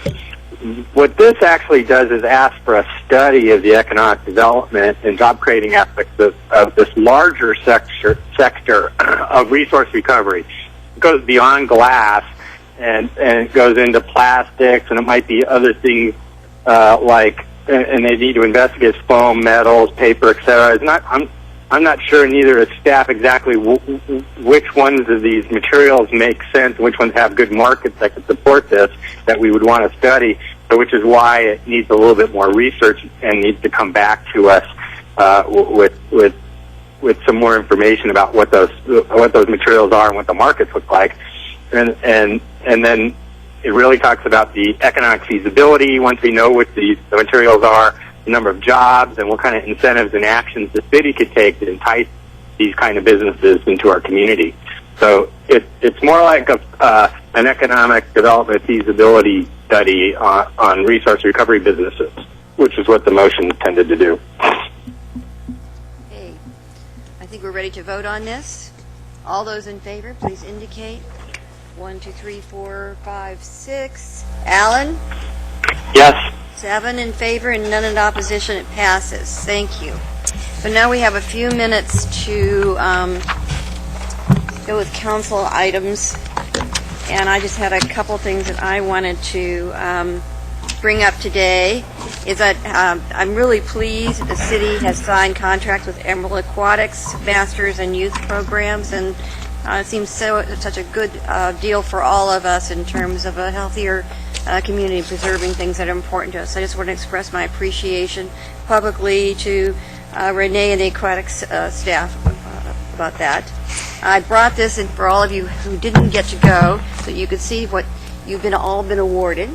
What this actually does is ask for a study of the economic development and job creating aspects of this larger sector of resource recovery. It goes beyond glass and it goes into plastics, and it might be other things and they need to investigate foam, metals, paper, etc. I'm not sure, neither is staff, exactly which ones of these materials make sense, which ones have good markets that could support this, that we would want to study, which is why it needs a little bit more research and needs to come back to us with some more information about what those materials are and what the markets look like. And then it really talks about the economic feasibility once we know what the materials are, the number of jobs, and what kind of incentives and actions the city could take to entice these kind of businesses into our community. So it's more like an economic development feasibility study on resource recovery businesses, which is what the motion intended to do. Okay. I think we're ready to vote on this. All those in favor, please indicate. 1, 2, 3, 4, 5, 6. Alan? Yes. 7 in favor and none in opposition. It passes. Thank you. So now we have a few minutes to go with council items, and I just had a couple things that I wanted to bring up today. Is that I'm really pleased that the city has signed contracts with Emerald Aquatics, Masters and Youth Programs, and it seems such a good deal for all of us in terms of a healthier community, preserving things that are important to us. I just want to express my appreciation publicly to Renee and the aquatics staff about that. I brought this in for all of you who didn't get to go, so you could see what you've all been awarded.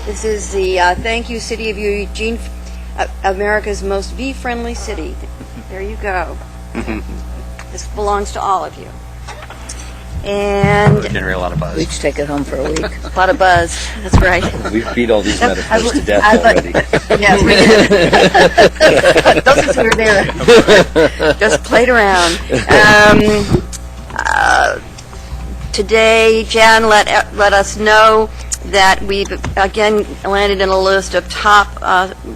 This is the Thank You City of Eugene, America's most bee-friendly city. There you go. This belongs to all of you. And generate a lot of buzz. We each take it home for a week. A lot of buzz. That's right. We feed all these metaphors to death already. Yes, we did. Those of us who were there just played around. Today, Jan let us know that we've again landed in a list of top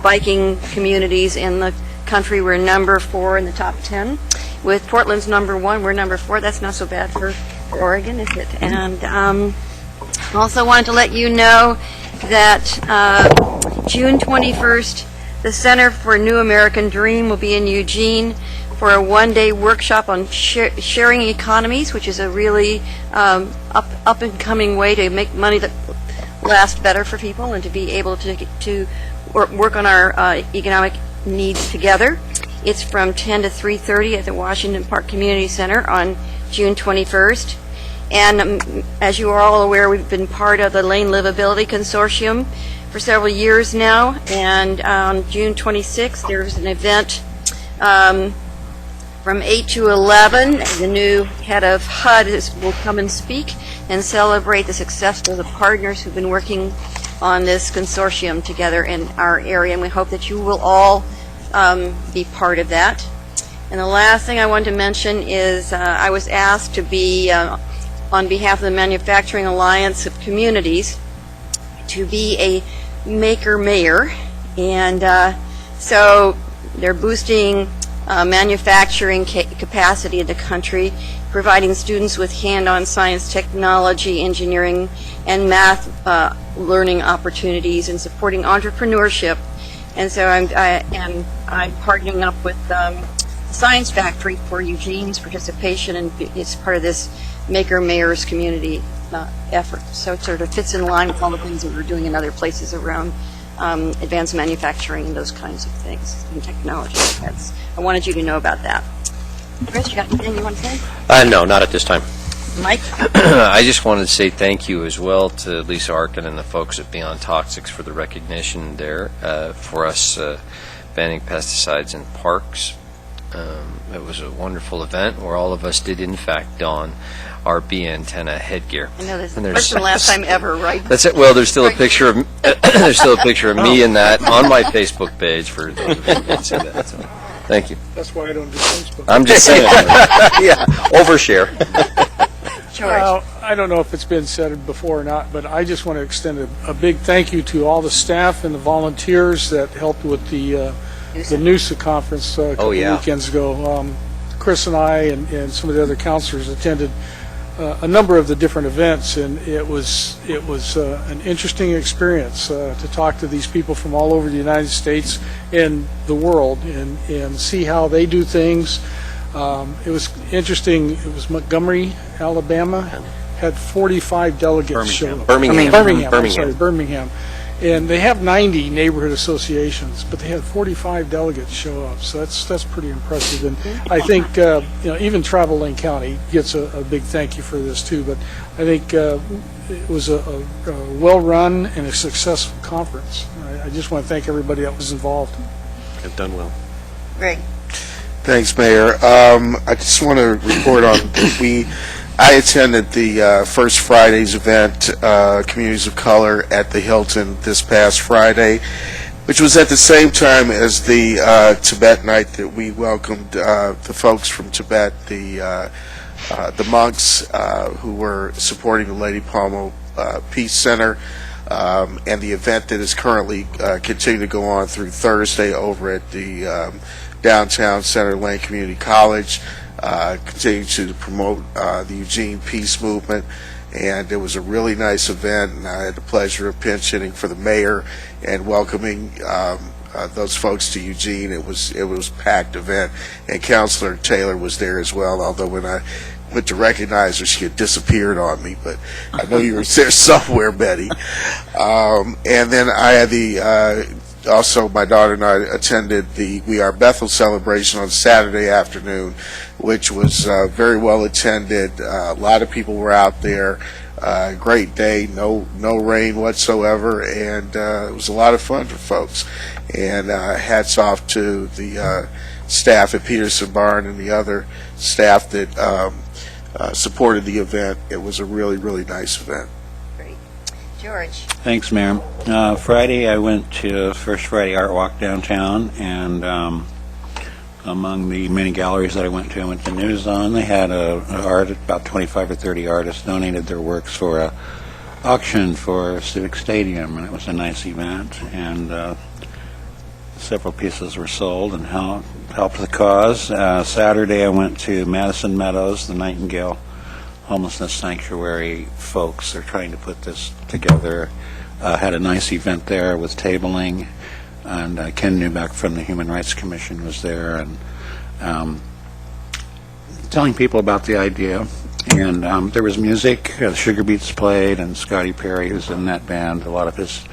biking communities in the country. We're number 4 in the top 10. With Portland's number 1, we're number 4. That's not so bad for Oregon, is it? And also wanted to let you know that June 21st, the Center for New American Dream will be in Eugene for a one-day workshop on sharing economies, which is a really up-and-coming way to make money that lasts better for people and to be able to work on our economic needs together. It's from 10 to 3:30 at the Washington Park Community Center on June 21st. And as you are all aware, we've been part of the Lane Livability Consortium for several years now. And on June 26th, there's an event From 8 to 11, the new head of HUD will come and speak and celebrate the success of the partners who've been working on this consortium together in our area, and we hope that you will all be part of that. And the last thing I wanted to mention is I was asked to be, on behalf of the Manufacturing Alliance of Communities, to be a maker mayor, and so they're boosting manufacturing capacity in the country, providing students with hand-on science, technology, engineering, and math learning opportunities, and supporting entrepreneurship. And so I'm partnering up with Science Factory for Eugene's participation, and it's part of this Maker Mayors community effort. So it sort of fits in line with all the things that we're doing in other places around advanced manufacturing and those kinds of things, and technology. I wanted you to know about that. Chris, you got anything you want to say? No, not at this time. Mike? I just wanted to say thank you as well to Lisa Arkin and the folks at Beyond Toxics for the recognition there for us banning pesticides in parks. It was a wonderful event where all of us did, in fact, don our bee antenna headgear. I know this is the first and last time ever, right? That's it. Well, there's still a picture of there's still a picture of me in that on my Facebook page for those of you who didn't see that. So, thank you. That's why I don't do Facebook. I'm just saying. Yeah, overshare. George. I don't know if it's been said before or not, but I just want to extend a big thank you to all the staff and the volunteers that helped with the NUSA conference a couple weekends ago. Chris and I and some of the other counselors attended a number of the different events, and it was an interesting experience to talk to these people from all over the United States and the world and see how they do things. It was interesting. It was Montgomery, Alabama, had 45 delegates show up. Birmingham. And they have 90 neighborhood associations, but they had 45 delegates show up. So that's pretty impressive. And I think even Travel Lane County gets a big thank you for this too. But I think it was a well-run and a successful conference. I just want to thank everybody that was involved. I've done well. Greg. Thanks, Mayor. I just want to report on I attended the First Friday's event, Communities of Color, at the Hilton this past Friday, which was at the same time as the Tibet night that we welcomed the folks from Tibet, the monks who were supporting the Lady Palmo Peace Center, and the event that is currently continuing to go on through Thursday over at the downtown Center Lane Community College. Continue to promote the Eugene Peace Movement, and it was a really nice event, and I had the pleasure of pinch hitting for the mayor and welcoming those folks to Eugene. It was a packed event, and Councilor Taylor was there as well, although when I went to recognize her, she had disappeared on me, but I know you were there somewhere, Betty. And then I had also, my daughter and I attended the We Are Bethel celebration on Saturday afternoon, which was very well attended. A lot of people were out there. Great day, no rain whatsoever, and it was a lot of fun for folks. And hats off to the staff at Peterson Barn and the other staff that supported the event. It was a really, really nice event. George. Thanks, Mayor. Friday, I went to First Friday Art Walk downtown, and among the many galleries that I went to News On. They had about 25 or 30 artists donated their works for a auction for Civic Stadium, and it was a nice event, and several pieces were sold and helped the cause. Saturday, I went to Madison Meadows, the Nightingale Homelessness Sanctuary folks. They're trying to put this together. Had a nice event there with tabling, and Ken Newbeck from the Human Rights Commission was there, and telling people about the idea. And there was music. Sugar Beats played, and Scotty Perry, who's in that band, a lot of his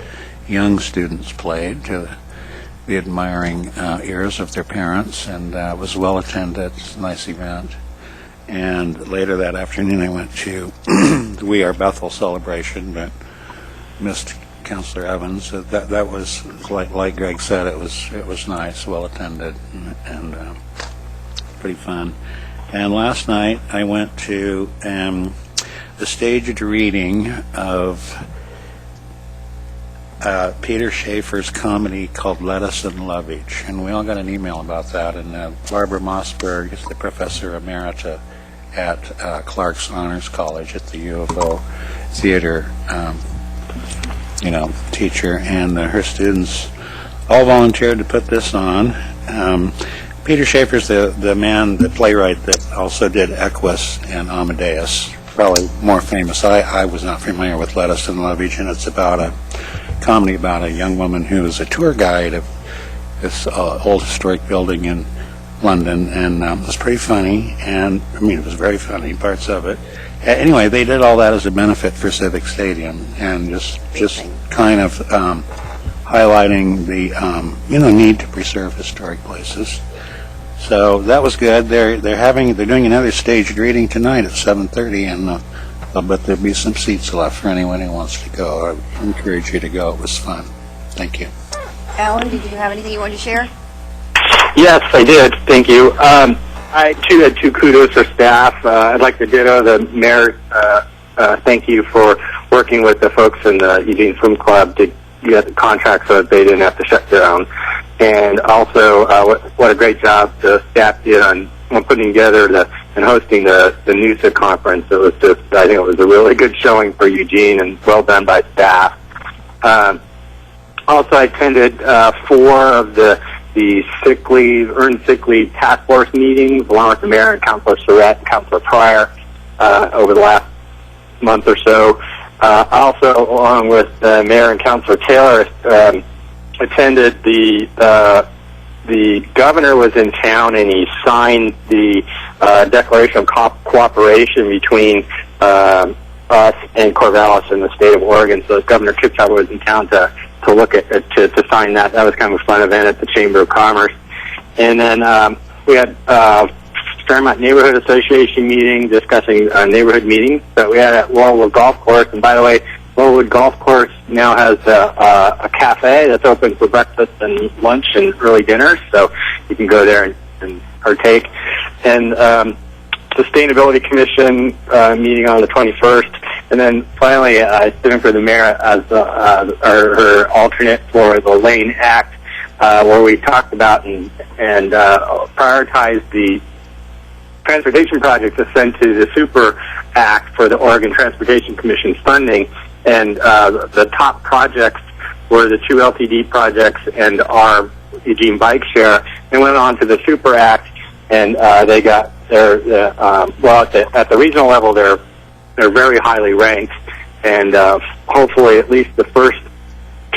young students played to the admiring ears of their parents, and it was well attended. It's a nice event. And later that afternoon, I went to the We Are Bethel celebration, but missed Councilor Evans. That was like Greg said. It was nice, well attended, and pretty fun. And last night I went to the staged reading of Peter Schaefer's comedy called Lettuce and Lovage, and we all got an email about that. And Barbara Mossberg is the professor emerita at Clark's Honors College at the U of O theater, teacher, and her students all volunteered to put this on. Peter Schaefer's the playwright that also did Equus and Amadeus, probably more famous. I was not familiar with Lettuce and Lovage, and it's about a comedy about a young woman who is a tour guide of this old historic building in London, and it was pretty funny, and it was very funny, parts of it. Anyway, they did all that as a benefit for Civic Stadium, and just kind of highlighting the need to preserve historic places. So that was good. They're doing another staged reading tonight at 7:30, and I'll bet there'll be some seats left for anyone who wants to go. I encourage you to go. It was fun. Thank you. Alan, did you have anything you wanted to share? Yes, I did. Thank you. I, too, had two kudos for staff. I'd like to ditto the mayor. Thank you for working with the folks in the Eugene Swim Club to get the contract so that they didn't have to shut down. And also, what a great job the staff did on putting together and hosting the NUSA conference. It was I think it was a really good showing for Eugene, and well done by staff. Also, I attended 4 of the earned sick leave task force meetings, along with the mayor and Councilor Surratt and Councilor Pryor over the last month or so. Also, along with Mayor and Councilor Taylor, attended the governor was in town, and he signed the Declaration of Cooperation between us and Corvallis in the state of Oregon. So Governor Kipchaba was in town to look at to sign that. That was kind of a fun event at the Chamber of Commerce. And then we had Fairmont Neighborhood Association meeting discussing neighborhood meetings that we had at Laurelwood Golf Course. And by the way, Laurelwood Golf Course now has a cafe that's open for breakfast and lunch and early dinners, so you can go there and partake. And Sustainability Commission meeting on the 21st. And then finally, sitting for the mayor as her alternate for the Lane Act, where we talked about and prioritized the transportation projects to send to the Super Act for the Oregon Transportation Commission's funding. And the top projects were the 2 LTD projects and our Eugene Bike Share. They went on to the Super Act, and they got their at the regional level, they're very highly ranked, and hopefully at least the first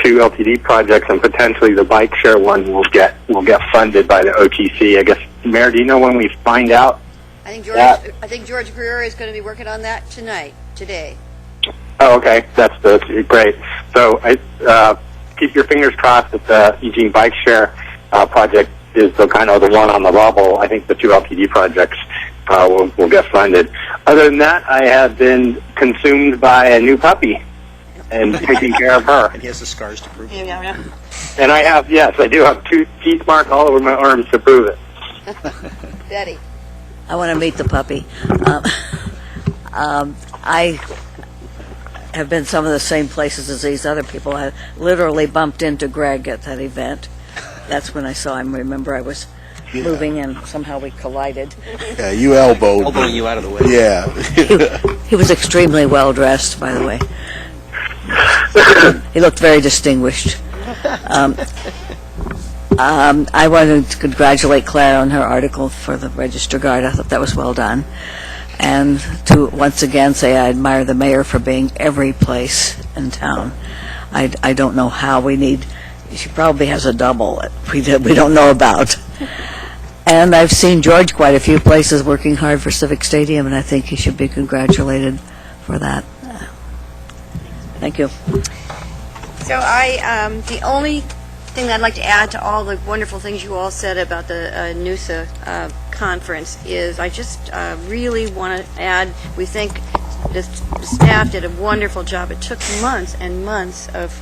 2 LTD projects and potentially the Bike Share one will get funded by the OTC. I guess, Mayor, do you know when we find out? I think George Greer is going to be working on that today. Oh, okay. That's great. So keep your fingers crossed that the Eugene Bike Share project is the kind of the one on the bubble. I think the 2 LTD projects will get funded. Other than that, I have been consumed by a new puppy and taking care of her. And he has the scars to prove it. Yeah. And I do have 2 teeth marks all over my arms to prove it. Betty. I want to meet the puppy. I have been some of the same places as these other people. I literally bumped into Greg at that event. That's when I saw him. Remember, I was moving and somehow we collided. Yeah, you elbowed. Elbowing you out of the way. Yeah. He was extremely well dressed, by the way. He looked very distinguished. I wanted to congratulate Claire on her article for the Register Guard. I thought that was well done. And to once again say I admire the mayor for being every place in town. I don't know how she probably has a double that we don't know about. And I've seen George quite a few places working hard for Civic Stadium, and I think he should be congratulated for that. Thank you. So the only thing that I'd like to add to all the wonderful things you all said about the NUSA conference is I just really want to add, we think the staff did a wonderful job. It took months and months of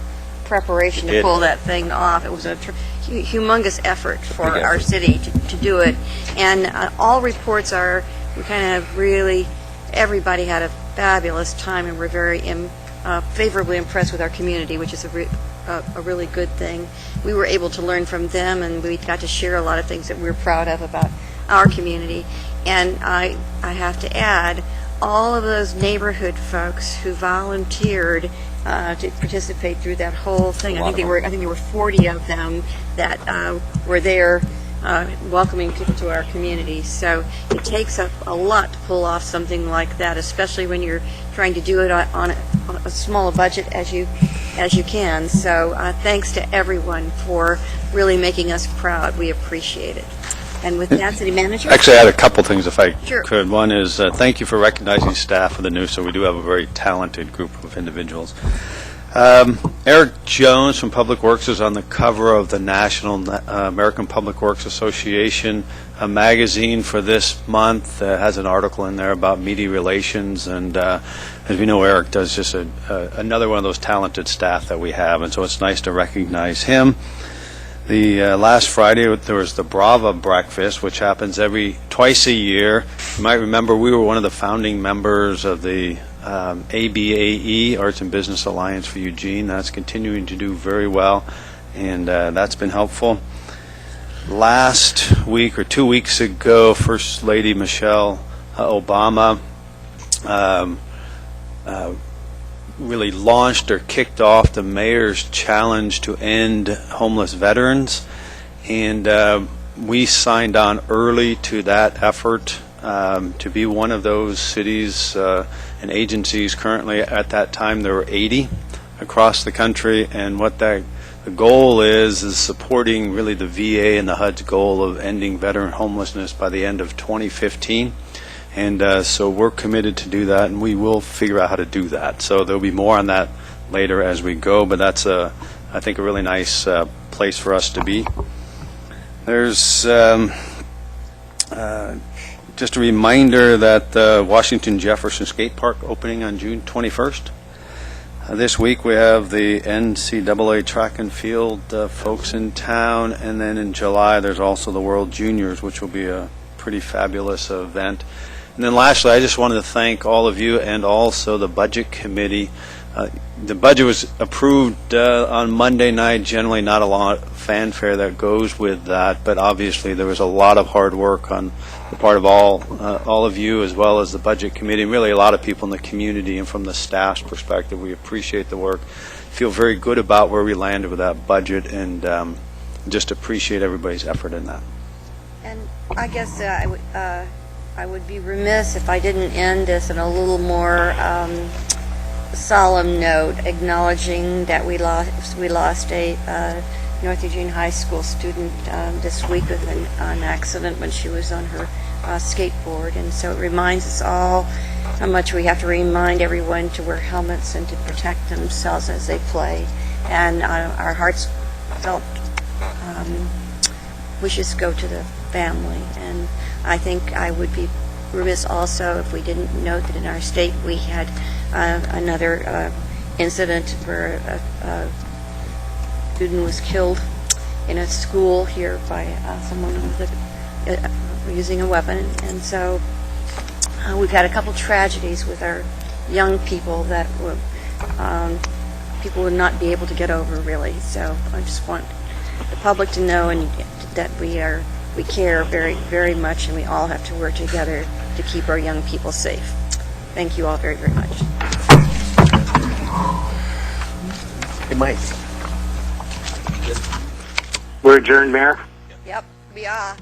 preparation to did. pull that thing off. It was a humongous effort for Big our effort. city to do it. And all reports are, we kind of really, everybody had a fabulous time, and we're very favorably impressed with our community, which is a really good thing. We were able to learn from them, and we got to share a lot of things that we're proud of about our community. And I have to add, all of those neighborhood folks who volunteered to participate through that whole thing. I think there were 40 of them that were there welcoming people to our community. So it takes a lot to pull off something like that, especially when you're trying to do it on a small budget as you can. So thanks to everyone for really making us proud. We appreciate it. And with that, City Manager? Actually, I had a couple things if I Sure. could. One is thank you for recognizing staff of the news, so we do have a very talented group of individuals. Eric Jones from Public Works is on the cover of the National American Public Works Association magazine for this month. Has an article in there about media relations, and as we know, Eric does just another one of those talented staff that we have, and so it's nice to recognize him. The last Friday there was the Brava Breakfast, which happens twice a year. You might remember we were one of the founding members of the ABAE, Arts and Business Alliance for Eugene. That's continuing to do very well, and that's been helpful. Last week or 2 weeks ago, First Lady Michelle Obama really launched or kicked off the mayor's challenge to end homeless veterans, and we signed on early to that effort to be one of those cities and agencies. Currently at that time there were 80 across the country, and what the goal is supporting really the VA and the HUD's goal of ending veteran homelessness by the end of 2015. And so we're committed to do that, and we will figure out how to do that. So there'll be more on that later as we go, but that's, I think, a really nice place for us to be. There's just a reminder that the Washington Jefferson Skate Park opening on June 21st. This week we have the NCAA track and field folks in town, and then in July there's also the World Juniors, which will be a pretty fabulous event. And then lastly, I just wanted to thank all of you and also the Budget Committee. The budget was approved on Monday night. Generally not a lot of fanfare that goes with that, but obviously there was a lot of hard work on the part of all of you, as well as the Budget Committee, and really a lot of people in the community. And from the staff's perspective, we appreciate the work, feel very good about where we landed with that budget, and just appreciate everybody's effort in that. And I guess I would be remiss if I didn't end this on a little more solemn note, acknowledging that we lost a North Eugene High School student this week with an accident when she was on her skateboard. And so it reminds us all how much we have to remind everyone to wear helmets and to protect themselves as they play. And our hearts felt wishes go to the family. And I think I would be remiss also if we didn't note that in our state we had another incident where a student was killed in a school here by someone using a weapon. And so we've had a couple tragedies with our young people that people would not be able to get over, really. So I just want the public to know and that we care very, very much, and we all have to work together to keep our young people safe. Thank you all very, very much. Hey, Mike. We're adjourned, Mayor. Yep, we are.